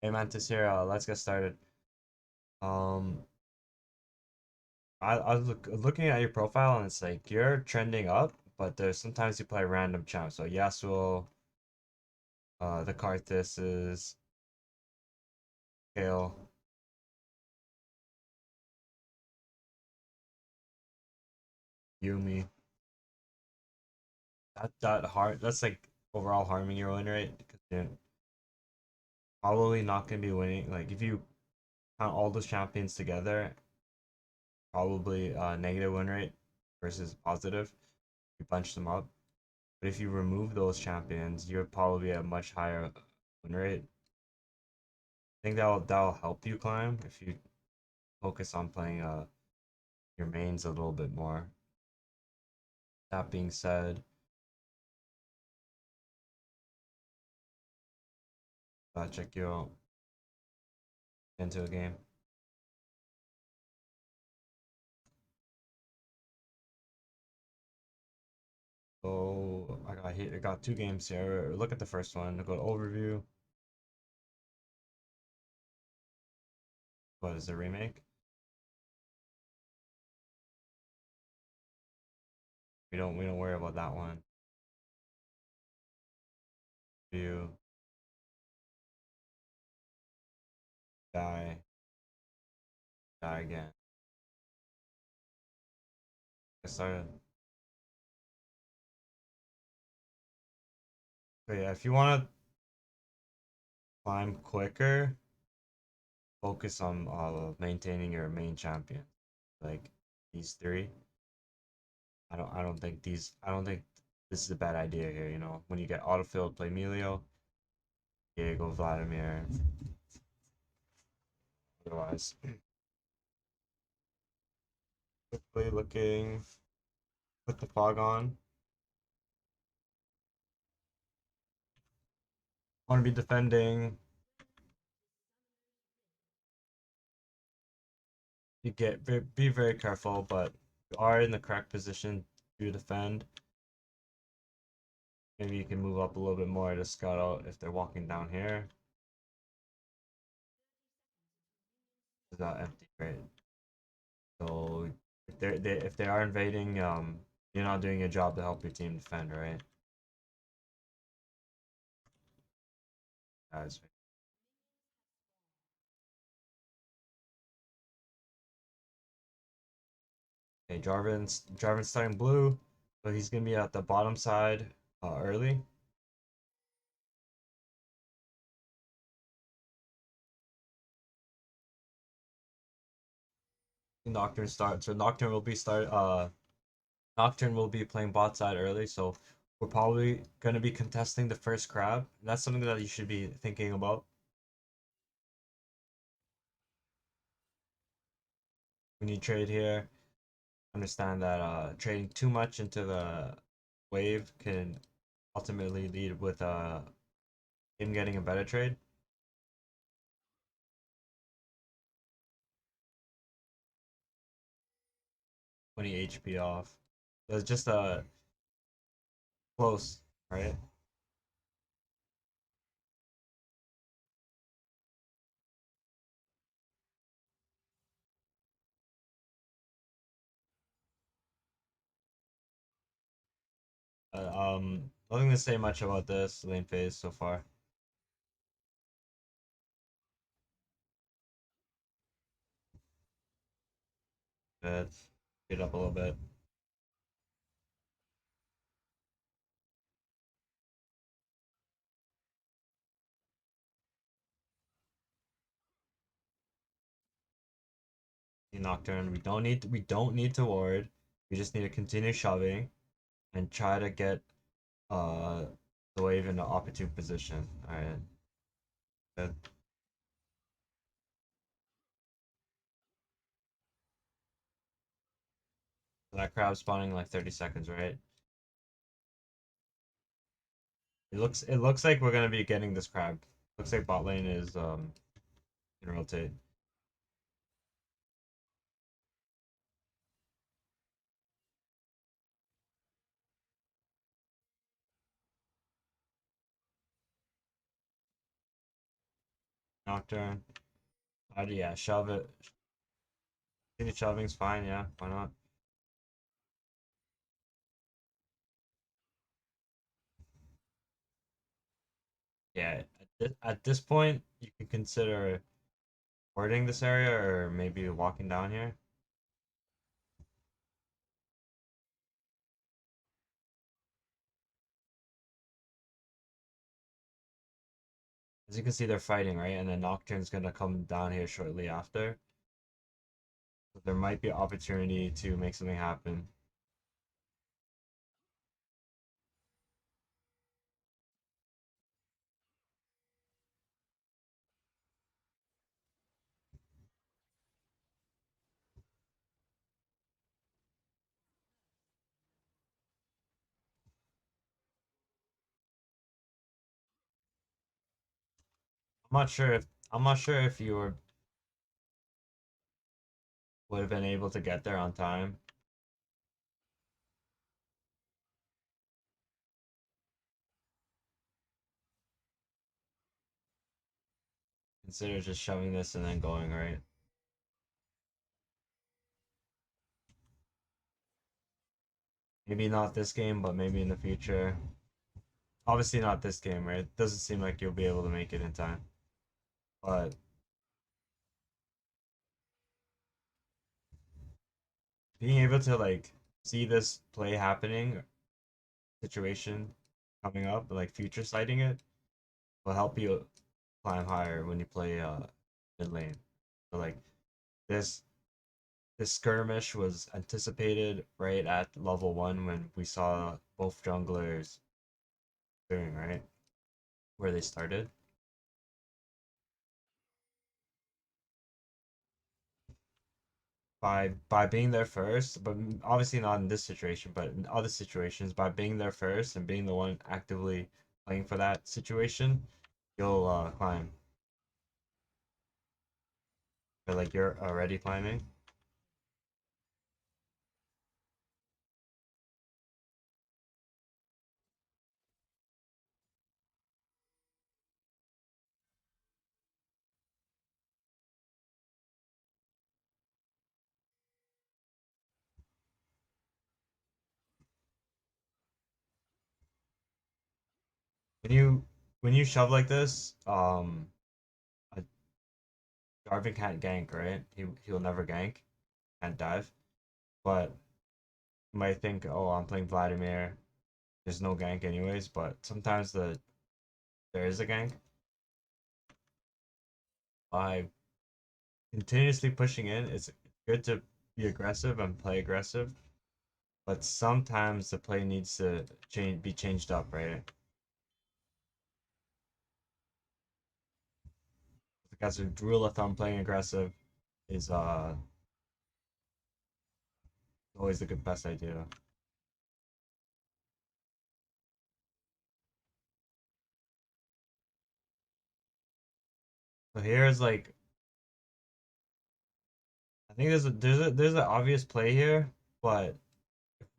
Hey Mantis here, let's get started. Um, I was looking at your profile and it's like you're trending up, but there's sometimes you play random champs. So Yasuo, the Karthus, Kale, Yumi. That's like overall harming your win rate because you're probably not gonna be winning. Like if you count all those champions together, probably negative win rate versus positive. You bunch them up. But if you remove those champions, you're probably at a much higher win rate. Think that'll help you climb if you focus on playing your mains a little bit more. That being said, check you out into a game. So I got two games here. Look at the first one. Go to overview. What is the remake? We don't worry about that one. View, die, die again. Get started. So yeah, if you want to climb quicker, focus on maintaining your main champion. Like these three. I don't think this is a bad idea here, you know. When you get autofilled, play Melio, Diego, Vladimir. Otherwise, quickly looking, put the fog on. Want to be defending. Be very careful, but you are in the correct position to defend. Maybe you can move up a little bit more to scout out if they're walking down here. Is that empty? Great. So if they are invading, you're not doing your job to help your team defend, right? Guys, okay, Jarvan's starting blue, so he's gonna be at the bottom side early. Nocturne starts, so Nocturne will be playing bot side early, so we're probably gonna be contesting the first crab. That's something that you should be thinking about when you trade here. Understand that trading too much into the wave can ultimately lead with him getting a better trade. 20 HP off. So it's just close, right? Nothing to say much about this lane phase so far. Good. Get up a little bit. Nocturne. We don't need to ward. We just need to continue shoving and try to get uh the wave in an opportune position. Alright. Good. So that crab spawning in like 30 seconds, right? It looks like we're gonna be getting this crab. Looks like bot lane is gonna rotate. Nocturne. Yeah, shove it. I think shoving's fine, yeah, why not? Yeah, at this point, you can consider boarding this area or maybe walking down here. As you can see, they're fighting, right? And then Nocturne's gonna come down here shortly after. So there might be opportunity to make something happen. I'm not sure if you would have been able to get there on time. Consider just shoving this and then going, right? Maybe not this game, but maybe in the future. Obviously not this game, right? It doesn't seem like you'll be able to make it in time. But being able to like see this play happening, situation coming up, like future sighting it, will help you climb higher when you play mid lane. So like this this skirmish was anticipated right at level 1 when we saw both junglers doing, right? Where they started. By being there first, but obviously not in this situation, but in other situations, by being there first and being the one actively playing for that situation, you'll climb. But like you're already climbing. When you shove like this, a Jarvan can't gank, right? He'll never gank, can't dive. But you might think, oh, I'm playing Vladimir. There's no gank anyways, but sometimes there is a gank. By continuously pushing in, it's good to be aggressive and play aggressive, but sometimes the play needs to be changed up, right? Because a rule of thumb, playing aggressive is always the good best idea. So here's like I think there's an obvious play here, but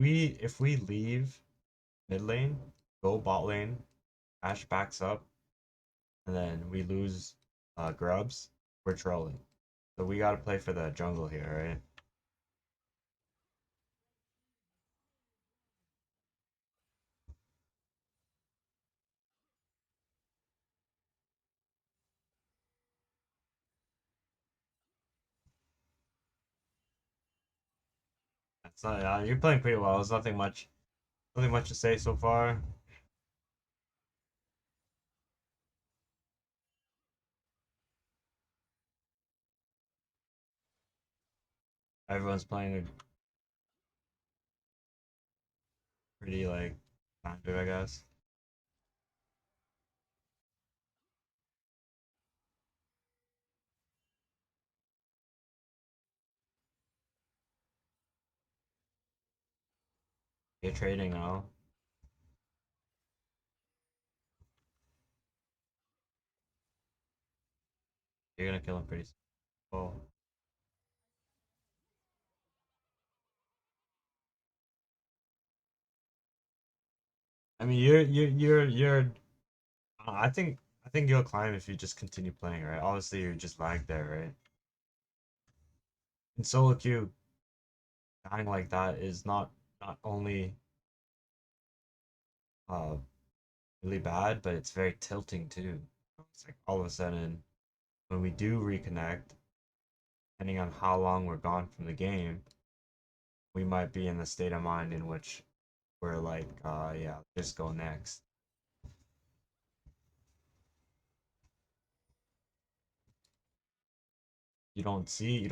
if we leave mid lane, go bot lane, Ash backs up, and then we lose grubs, we're trolling. So we gotta play for the jungle here, right? That's not you're playing pretty well. There's nothing much to say so far. Everyone's playing a pretty like standard, I guess. You're trading now. You're gonna kill him pretty soon. Oh. I mean, you're. I think I think you'll climb if you just continue playing, right? Obviously, you just lag there, right? In solo queue, dying like that is not only uh really bad, but it's very tilting too. It's like all of a sudden when we do reconnect, depending on how long we're gone from the game, we might be in the state of mind in which we're like, yeah, just go next. You don't see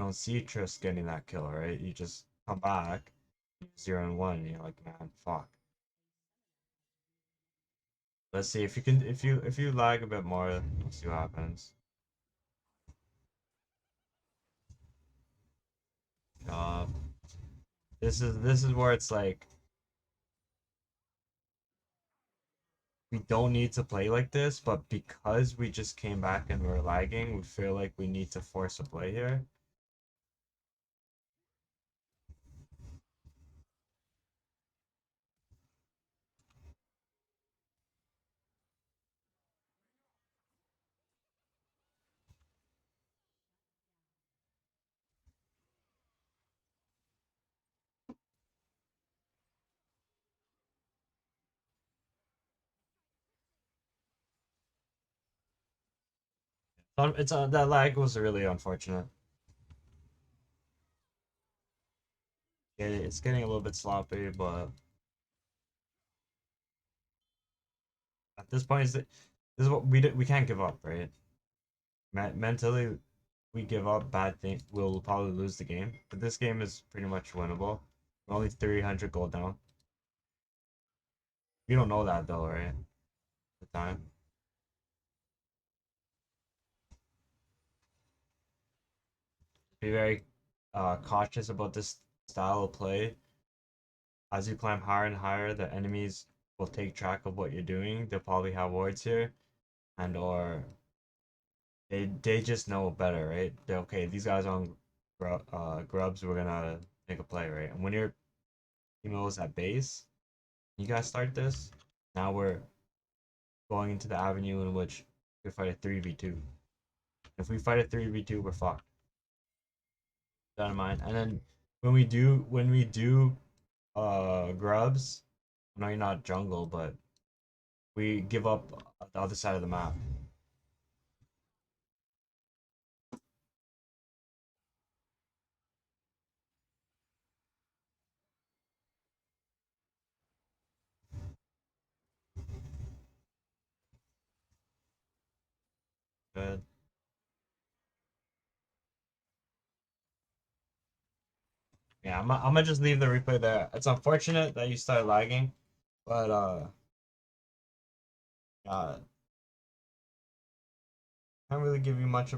Triss getting that kill, right? You just come back, 0-1, and you're like, man, fuck. Let's see if you can if you lag a bit more, we'll see what happens. Uh, this is where it's like we don't need to play like this, but because we just came back and we're lagging, we feel like we need to force a play here. It's that lag was really unfortunate. It's getting a little bit sloppy, but at this point, this is what we can't give up, right? Mentally, we give up bad thing, we'll probably lose the game. But this game is pretty much winnable. We're only 300 gold down. You don't know that though, right? At the time. Be very cautious about this style of play. As you climb higher and higher, the enemies will take track of what you're doing. They'll probably have wards here, and or they just know better, right? They're okay. These guys on grubs. We're gonna make a play, right? And when your emo is at base, you guys start this. Now we're going into the avenue in which we fight a 3v2. If we fight a 3v2, we're fucked. That in mind. And then when we do grubs, I know you're not jungle, but we give up the other side of the map. Good. Yeah, I'm gonna just leave the replay there. It's unfortunate that you started lagging, but uh can't really give you much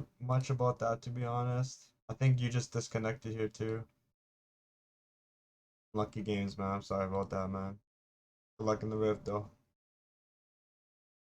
about that to be honest. I think you just disconnected here too. Lucky games, man. I'm sorry about that, man. Good luck in the rift though.